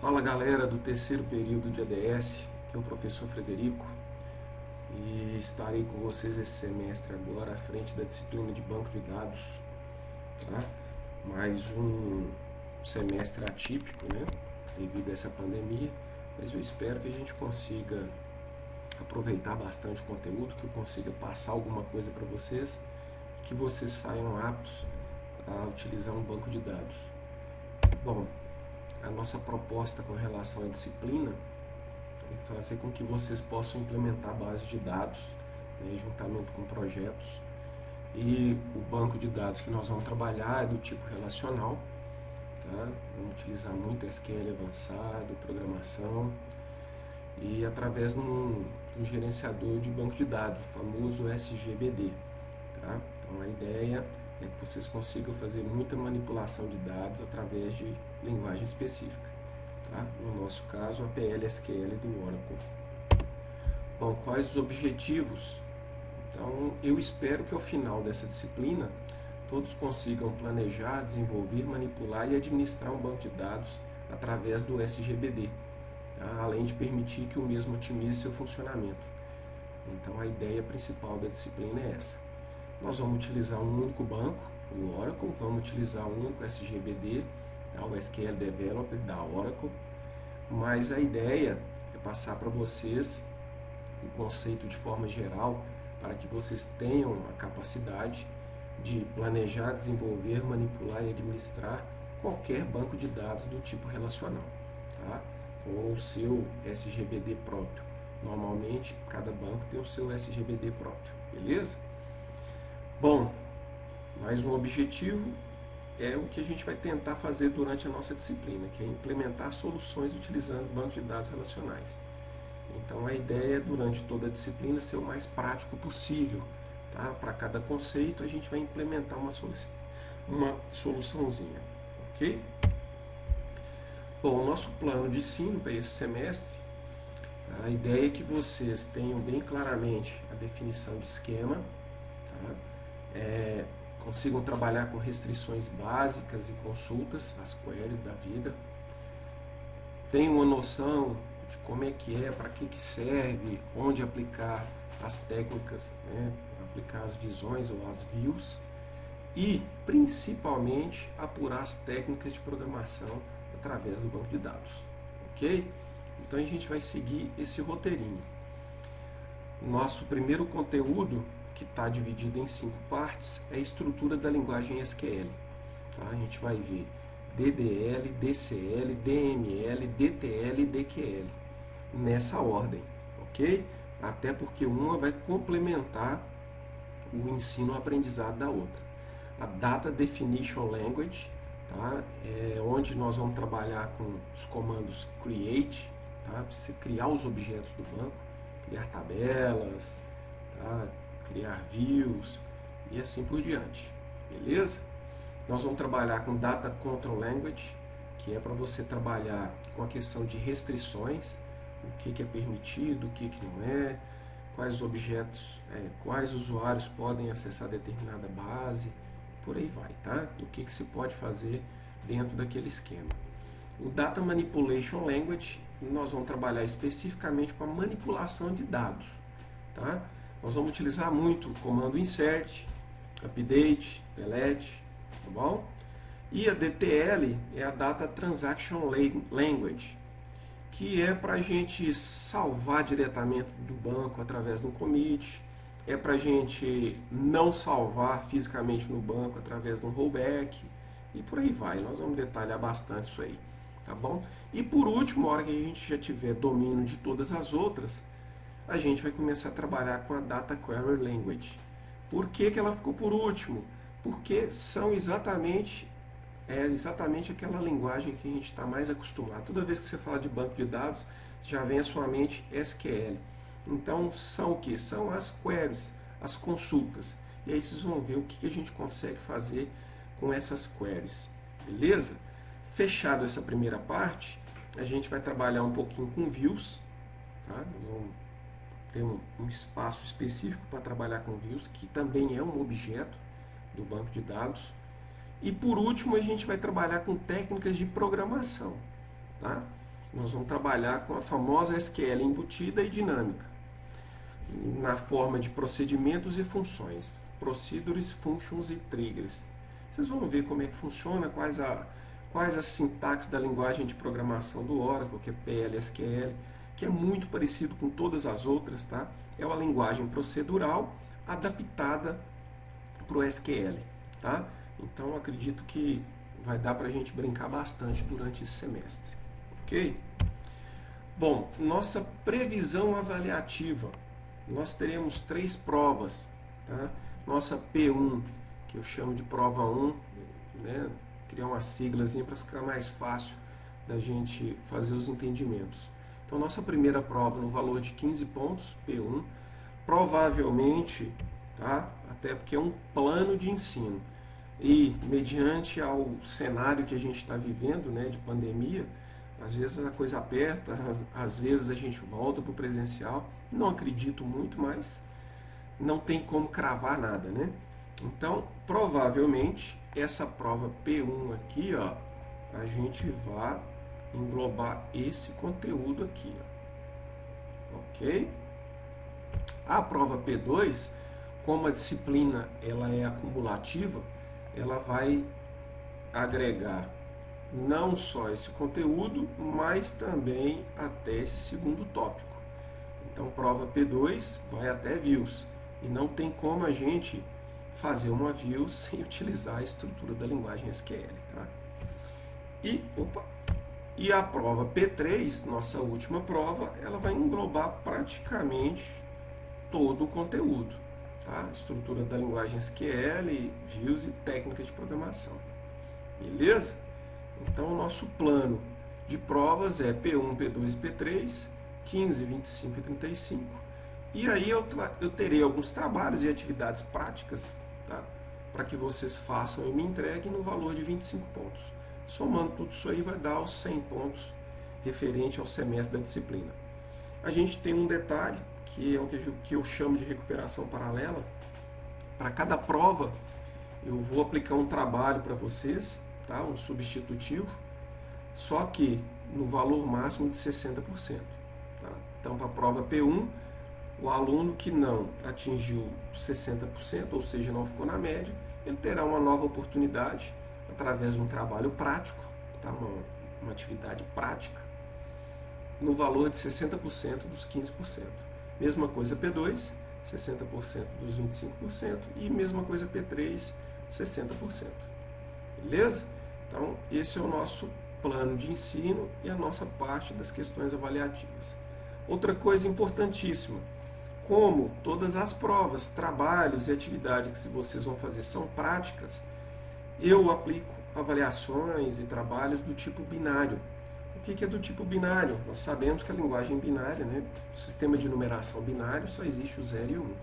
Fala galera do terceiro período de ADS, aqui é o professor Frederico e estarei com vocês esse semestre agora à frente da disciplina de banco de dados, tá? Mais um semestre atípico, né, devido a essa pandemia, mas eu espero que a gente consiga aproveitar bastante o conteúdo, que eu consiga passar alguma coisa para vocês, que vocês saiam aptos a utilizar um banco de dados. Bom, a nossa proposta com relação à disciplina é fazer com que vocês possam implementar bases de dados, né, juntamente com projetos. E o banco de dados que nós vamos trabalhar é do tipo relacional, tá? Vamos utilizar muito SQL avançado, programação, e através de um gerenciador de banco de dados, o famoso SGBD. Tá? Então a ideia é que vocês consigam fazer muita manipulação de dados através de linguagem específica. Tá? No nosso caso, a PL/SQL do Oracle. Bom, quais os objetivos? Então, eu espero que ao final dessa disciplina todos consigam planejar, desenvolver, manipular e administrar um banco de dados através do SGBD, tá? Além de permitir que o mesmo otimize seu funcionamento. Então, a ideia principal da disciplina é essa. Nós vamos utilizar um único banco, o Oracle, vamos utilizar um único SGBD, tá? O SQL Developer da Oracle, mas a ideia é passar para vocês o conceito de forma geral, para que vocês tenham a capacidade de planejar, desenvolver, manipular e administrar qualquer banco de dados do tipo relacional, tá? Com o seu SGBD próprio. Normalmente, cada banco tem o seu SGBD próprio, beleza? Bom, mais um objetivo é o que a gente vai tentar fazer durante a nossa disciplina, que é implementar soluções utilizando bancos de dados relacionais. Então a ideia é, durante toda a disciplina, ser o mais prático possível. Tá? Para cada conceito a gente vai implementar uma soluçãozinha. Ok? Bom, o nosso plano de ensino para esse semestre, a ideia é que vocês tenham bem claramente a definição de esquema, tá? Consigam trabalhar com restrições básicas e consultas, as queries da vida. Tenham uma noção de como é que é, para que serve, onde aplicar as técnicas, né, aplicar as visões ou as views, e principalmente apurar as técnicas de programação através do banco de dados, ok? Então a gente vai seguir esse roteirinho. Nosso primeiro conteúdo, que está dividido em 5 partes, é a estrutura da linguagem SQL. Tá? A gente vai ver DDL, DCL, DML, DTL e DQL, nessa ordem, ok? Até porque uma vai complementar o ensino-aprendizado da outra. A Data Definition Language, tá? É onde nós vamos trabalhar com os comandos create, tá? Para você criar os objetos do banco, criar tabelas, tá? Criar views e assim por diante, beleza? Nós vamos trabalhar com Data Control Language, que é para você trabalhar com a questão de restrições, o que é permitido, o que não é, quais objetos, quais usuários podem acessar determinada base, por aí vai, tá? O que se pode fazer dentro daquele esquema. O Data Manipulation Language, nós vamos trabalhar especificamente com a manipulação de dados, tá? Nós vamos utilizar muito o comando insert, update, delete, tá bom? E a DTL é a Data Transaction Language, que é para a gente salvar diretamente do banco através do commit, é para a gente não salvar fisicamente no banco através de um rollback, e por aí vai. Nós vamos detalhar bastante isso aí, tá bom? E por último, a hora que a gente já tiver domínio de todas as outras, a gente vai começar a trabalhar com a Data Query Language. Por que ela ficou por último? Porque são exatamente aquela linguagem que a gente está mais acostumado. Toda vez que você fala de banco de dados, já vem à sua mente SQL. Então, são o que? São as queries, as consultas. E aí vocês vão ver o que a gente consegue fazer com essas queries. Beleza? Fechado essa primeira parte, a gente vai trabalhar um pouquinho com views. Tá? Nós vamos ter um espaço específico para trabalhar com views, que também é um objeto do banco de dados. E por último, a gente vai trabalhar com técnicas de programação. Tá? nós vamos trabalhar com a famosa SQL embutida e dinâmica, na forma de procedimentos e funções, procedures, functions e triggers. Vocês vão ver como é que funciona, quais as sintaxes da linguagem de programação do Oracle, que é PL/SQL, que é muito parecido com todas as outras, tá? É uma linguagem procedural adaptada para o SQL, tá? Então, acredito que vai dar para a gente brincar bastante durante esse semestre, ok? Bom, nossa previsão avaliativa, nós teremos 3 provas, tá? Nossa P1, que eu chamo de prova 1, né? Criar uma siglazinha para ficar mais fácil da gente fazer os entendimentos. Então, nossa primeira prova no valor de 15 pontos, P1, provavelmente, tá? Até porque é um plano de ensino. E, mediante ao cenário que a gente está vivendo, né, de pandemia, às vezes a coisa aperta, às vezes a gente volta para o presencial. Não acredito muito, mas não tem como cravar nada, né? Então, provavelmente, essa prova P1 aqui, ó, a gente vai englobar esse conteúdo aqui, ó. Ok? A prova P2, como a disciplina ela é acumulativa, ela vai agregar não só esse conteúdo, mas também até esse segundo tópico. Então, prova P2 vai até views. E não tem como a gente fazer uma view sem utilizar a estrutura da linguagem SQL. Tá? E a prova P3, nossa última prova, ela vai englobar praticamente todo o conteúdo. Tá? Estrutura da linguagem SQL, views e técnica de programação. Beleza? Então, o nosso plano de provas é P1, P2 e P3, 15, 25 e 35. E aí eu terei alguns trabalhos e atividades práticas, tá? Para que vocês façam e me entreguem no valor de 25 pontos. Somando tudo isso aí vai dar os 100 pontos referente ao semestre da disciplina. A gente tem um detalhe, que é o que eu chamo de recuperação paralela. Para cada prova, eu vou aplicar um trabalho para vocês, tá? Um substitutivo, só que no valor máximo de 60%. Tá? Então, para a prova P1, o aluno que não atingiu 60%, ou seja, não ficou na média, ele terá uma nova oportunidade através de um trabalho prático, tá? uma atividade prática, no valor de 60% dos 15%. Mesma coisa P2, 60% dos 25%, e mesma coisa P3, 60%. Beleza? Então, esse é o nosso plano de ensino e a nossa parte das questões avaliativas. Outra coisa importantíssima, como todas as provas, trabalhos e atividades que vocês vão fazer são práticas, eu aplico avaliações e trabalhos do tipo binário. O que é do tipo binário? Nós sabemos que a linguagem binária, né, o sistema de numeração binário, só existe o 0 e 1.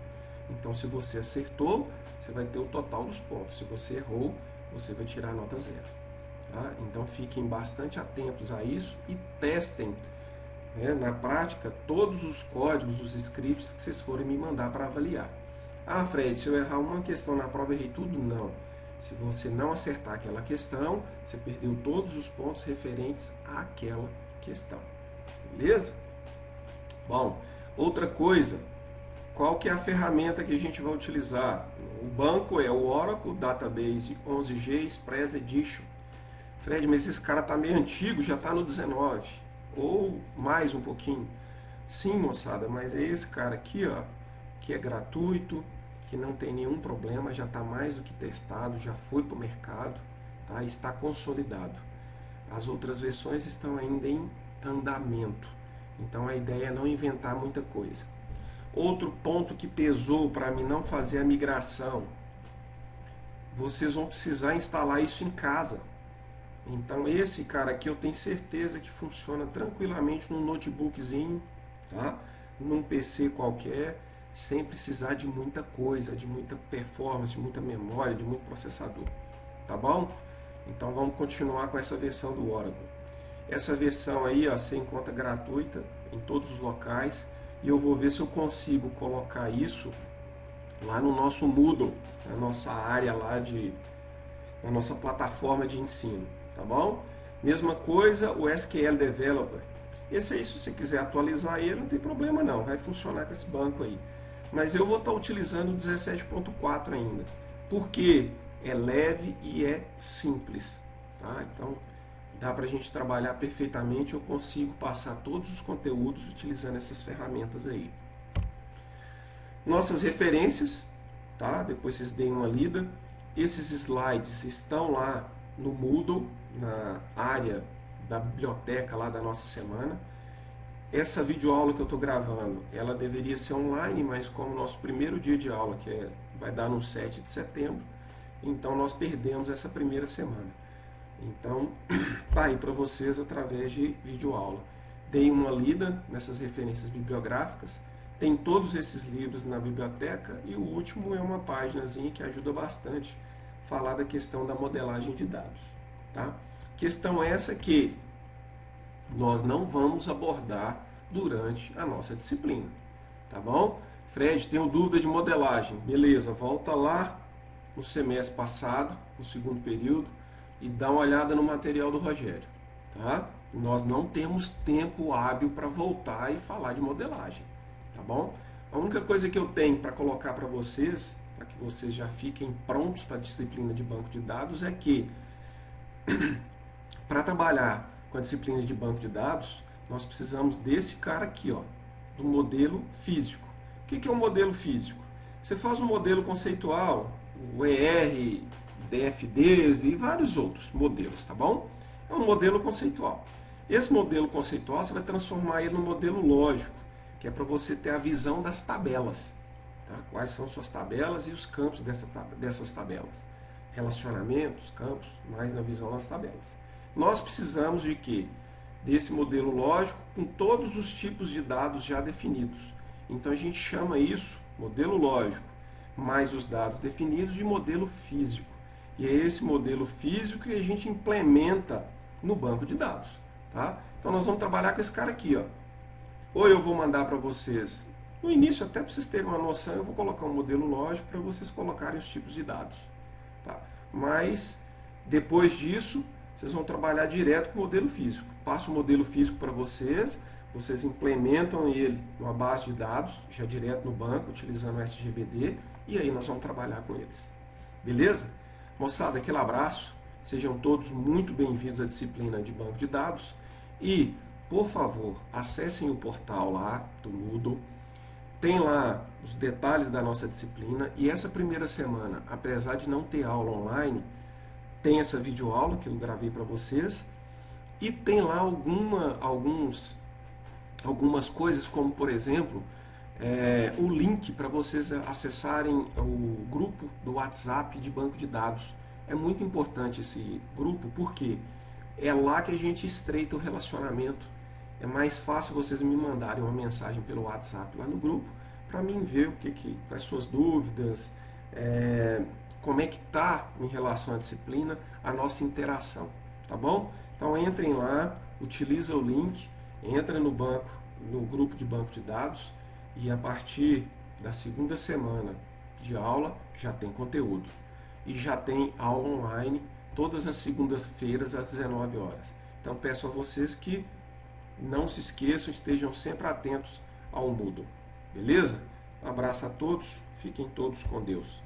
Então, se você acertou, você vai ter o total dos pontos. Se você errou, você vai tirar a nota 0. Tá? Então, fiquem bastante atentos a isso e testem, né, na prática todos os códigos, os scripts que vocês forem me mandar para avaliar. Ah, Fred, se eu errar uma questão na prova, errei tudo? Não. Se você não acertar aquela questão, você perdeu todos os pontos referentes àquela questão. Beleza? Bom, outra coisa, qual que é a ferramenta que a gente vai utilizar? O banco é o Oracle Database 11G Express Edition. Fred, mas esse cara está meio antigo, já está no 19, ou mais um pouquinho. Sim, moçada, mas é esse cara aqui, ó, que é gratuito, que não tem nenhum problema, já está mais do que testado, já foi para o mercado, tá? Está consolidado. As outras versões estão ainda em andamento, então a ideia é não inventar muita coisa. Outro ponto que pesou para mim não fazer a migração, vocês vão precisar instalar isso em casa. Então esse cara aqui eu tenho certeza que funciona tranquilamente num notebookzinho, tá? Num PC qualquer, sem precisar de muita coisa, de muita performance, de muita memória, de muito processador, tá bom? Então vamos continuar com essa versão do Oracle. Essa versão aí, ó, você encontra gratuita em todos os locais, e eu vou ver se eu consigo colocar isso lá no nosso Moodle, na nossa área lá na nossa plataforma de ensino, tá bom? Mesma coisa o SQL Developer, Esse aí, se você quiser atualizar ele, não tem problema não, vai funcionar com esse banco aí. Mas eu vou estar utilizando o 17.4 ainda, porque é leve e é simples. Tá? Então, dá para a gente trabalhar perfeitamente, eu consigo passar todos os conteúdos utilizando essas ferramentas aí. Nossas referências, tá? Depois vocês deem uma lida. Esses slides estão lá no Moodle, na área da biblioteca lá da nossa semana. Essa videoaula que eu estou gravando, ela deveria ser online, mas como nosso primeiro dia de aula, vai dar no 7 de setembro, então nós perdemos essa primeira semana. Então, tá aí para vocês através de videoaula. Deem uma lida nessas referências bibliográficas. Tem todos esses livros na biblioteca e o último é uma paginazinha que ajuda bastante a falar da questão da modelagem de dados. Tá? Questão essa que nós não vamos abordar durante a nossa disciplina. Tá bom? Fred, tenho dúvida de modelagem. Beleza, volta lá no semestre passado, no segundo período, e dá uma olhada no material do Rogério. Tá? Nós não temos tempo hábil para voltar e falar de modelagem. Tá bom? A única coisa que eu tenho para colocar para vocês, para que vocês já fiquem prontos para a disciplina de banco de dados, é que para trabalhar com a disciplina de banco de dados, nós precisamos desse cara aqui, ó, do modelo físico. O que é um modelo físico? Você faz um modelo conceitual, o ER, DFDs e vários outros modelos, tá bom? É um modelo conceitual. Esse modelo conceitual você vai transformar ele num modelo lógico, que é para você ter a visão das tabelas. Tá? Quais são suas tabelas e os campos dessas tabelas. Relacionamentos, campos, mais na visão das tabelas. Nós precisamos de quê? Desse modelo lógico com todos os tipos de dados já definidos. Então a gente chama isso, modelo lógico, mais os dados definidos, de modelo físico. E é esse modelo físico que a gente implementa no banco de dados. Tá? Então nós vamos trabalhar com esse cara aqui, ó. Ou eu vou mandar para vocês, no início até para vocês terem uma noção, eu vou colocar um modelo lógico para vocês colocarem os tipos de dados. Tá? Mas depois disso, vocês vão trabalhar direto com o modelo físico. Passo o modelo físico para vocês, vocês implementam ele numa base de dados, já direto no banco, utilizando o SGBD, e aí nós vamos trabalhar com eles. Beleza? Moçada, aquele abraço, sejam todos muito bem-vindos à disciplina de banco de dados e, por favor, acessem o portal lá do Moodle, tem lá os detalhes da nossa disciplina e essa primeira semana, apesar de não ter aula online, tem essa videoaula que eu gravei para vocês e tem lá algumas coisas, como por exemplo, o link para vocês acessarem o grupo do WhatsApp de banco de dados. É muito importante esse grupo porque é lá que a gente estreita o relacionamento. É mais fácil vocês me mandarem uma mensagem pelo WhatsApp lá no grupo para mim ver quais suas dúvidas, como é que está em relação à disciplina, a nossa interação, tá bom? Então entrem lá, utiliza o link, entra no grupo de banco de dados e a partir da segunda semana de aula já tem conteúdo. E já tem aula online todas as segundas-feiras às 19 horas. Então peço a vocês que não se esqueçam, estejam sempre atentos ao Moodle. Beleza? Um abraço a todos, fiquem todos com Deus.